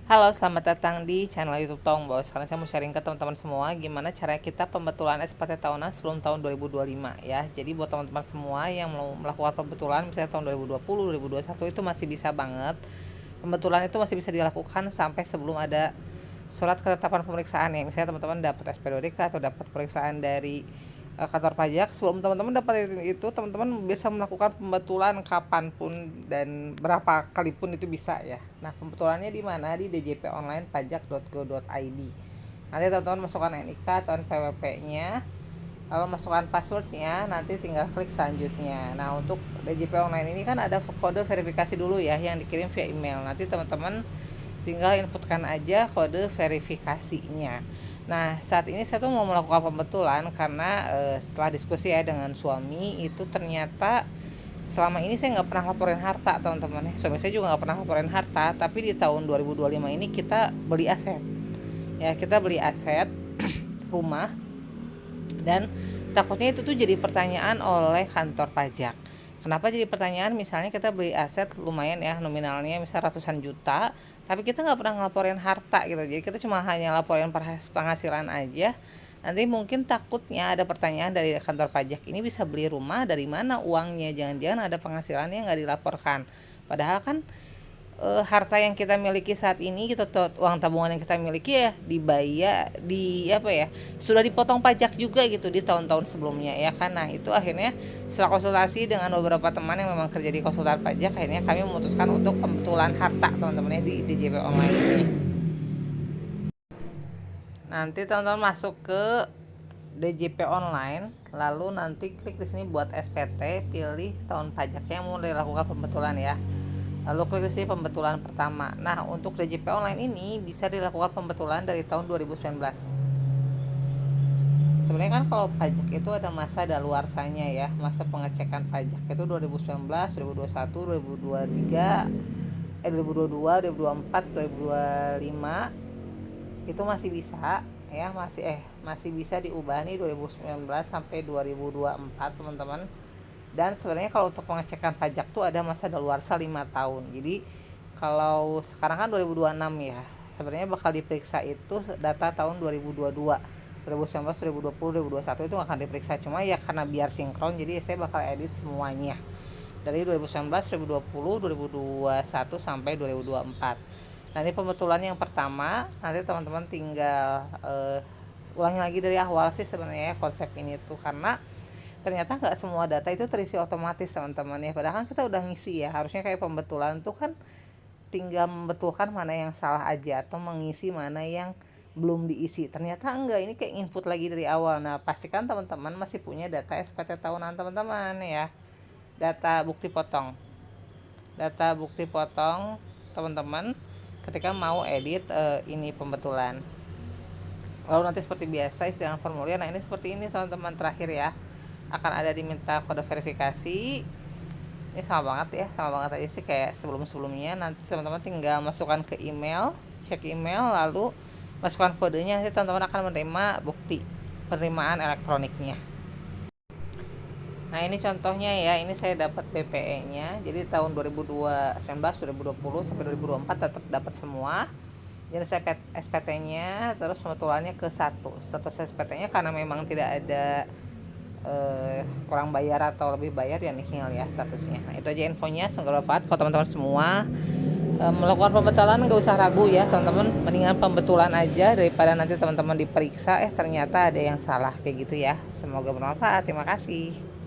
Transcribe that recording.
Halo, selamat datang di channel YouTube Tong Bos. Sekarang saya mau sharing ke teman-teman semua gimana cara kita pembetulan SPT tahunan sebelum tahun 2025 ya. Jadi buat teman-teman semua yang mau melakukan pembetulan misalnya tahun 2020, 2021 itu masih bisa banget. Pembetulan itu masih bisa dilakukan sampai sebelum ada surat ketetapan pemeriksaan ya. Misalnya teman-teman dapat SP2DK atau dapat pemeriksaan dari kantor pajak. Sebelum teman-teman dapat itu, teman-teman bisa melakukan pembetulan kapanpun dan berapa kali pun itu bisa ya. Nah, pembetulannya di mana? Di djponlinepajak.go.id. Nanti teman-teman masukkan NIK atau NPWP-nya, lalu masukkan passwordnya, nanti tinggal klik selanjutnya. Nah, untuk DJP online ini kan ada kode verifikasi dulu ya yang dikirim via email. Nanti teman-teman tinggal inputkan aja kode verifikasinya. Nah, saat ini saya tuh mau melakukan pembetulan karena setelah diskusi ya dengan suami, itu ternyata selama ini saya nggak pernah laporin harta, teman-teman. Suami saya juga nggak pernah laporin harta, tapi di tahun 2025 ini kita beli aset. Ya, kita beli aset rumah, dan takutnya itu tuh jadi pertanyaan oleh kantor pajak. Kenapa jadi pertanyaan? Misalnya kita beli aset lumayan ya, nominalnya misal ratusan juta, tapi kita nggak pernah ngelaporin harta gitu. Jadi kita cuma hanya laporin penghasilan aja. Nanti mungkin takutnya ada pertanyaan dari kantor pajak, ini bisa beli rumah dari mana uangnya? Jangan-jangan ada penghasilannya nggak dilaporkan. Padahal kan harta yang kita miliki saat ini gitu, uang tabungan yang kita miliki ya dibayar di apa ya, sudah dipotong pajak juga gitu di tahun-tahun sebelumnya ya kan. Nah, itu akhirnya setelah konsultasi dengan beberapa teman yang memang kerja di konsultan pajak, akhirnya kami memutuskan untuk pembetulan harta teman-teman ya di DJP online ini. Nanti teman-teman masuk ke DJP online, lalu nanti klik di sini buat SPT, pilih tahun pajaknya yang mau dilakukan pembetulan ya. Lalu klik di sini pembetulan pertama. Nah, untuk DJP online ini bisa dilakukan pembetulan dari tahun 2019. Sebenarnya kan kalau pajak itu ada masa daluarsanya ya, masa pengecekan pajak itu 2019, 2021, 2023, 2022, 2024, 2025 itu masih bisa ya, masih bisa diubah nih 2019 sampai 2024 teman-teman. Dan sebenarnya kalau untuk pengecekan pajak tuh ada masa daluarsa 5 tahun. Jadi kalau sekarang kan 2026 ya, sebenarnya bakal diperiksa itu data tahun 2022, 2019, 2020, 2021 itu akan diperiksa. Cuma ya karena biar sinkron, jadi saya bakal edit semuanya dari 2019, 2020, 2021 sampai 2024. Nah, ini pembetulan yang pertama. Nanti teman-teman tinggal ulangi lagi dari awal sih sebenarnya konsep ini tuh, karena ternyata nggak semua data itu terisi otomatis teman-teman ya. Padahal kan kita udah ngisi ya, harusnya kayak pembetulan tuh kan tinggal membetulkan mana yang salah aja atau mengisi mana yang belum diisi. Ternyata enggak, ini kayak input lagi dari awal. Nah, pastikan teman-teman masih punya data SPT tahunan teman-teman ya, data bukti potong, teman-teman ketika mau edit ini pembetulan. Lalu nanti seperti biasa isi dengan formulir. Nah, ini seperti ini teman-teman, terakhir ya akan ada diminta kode verifikasi. Ini sama banget ya, sama banget aja sih kayak sebelum-sebelumnya. Nanti teman-teman tinggal masukkan ke email, cek email, lalu masukkan kodenya. Nanti teman-teman akan menerima bukti penerimaan elektroniknya. Nah, ini contohnya ya, ini saya dapat BPE-nya. Jadi tahun 2019, 2020 sampai 2024 tetap dapat semua. Jadi SPT-nya, terus pembetulannya ke satu. Status SPT-nya karena memang tidak ada kurang bayar atau lebih bayar ya nihil ya statusnya. Nah, itu aja infonya, semoga bermanfaat kalau teman-teman semua. Melakukan pembetulan nggak usah ragu ya teman-teman, mendingan pembetulan aja daripada nanti teman-teman diperiksa ternyata ada yang salah kayak gitu ya. Semoga bermanfaat, terima kasih.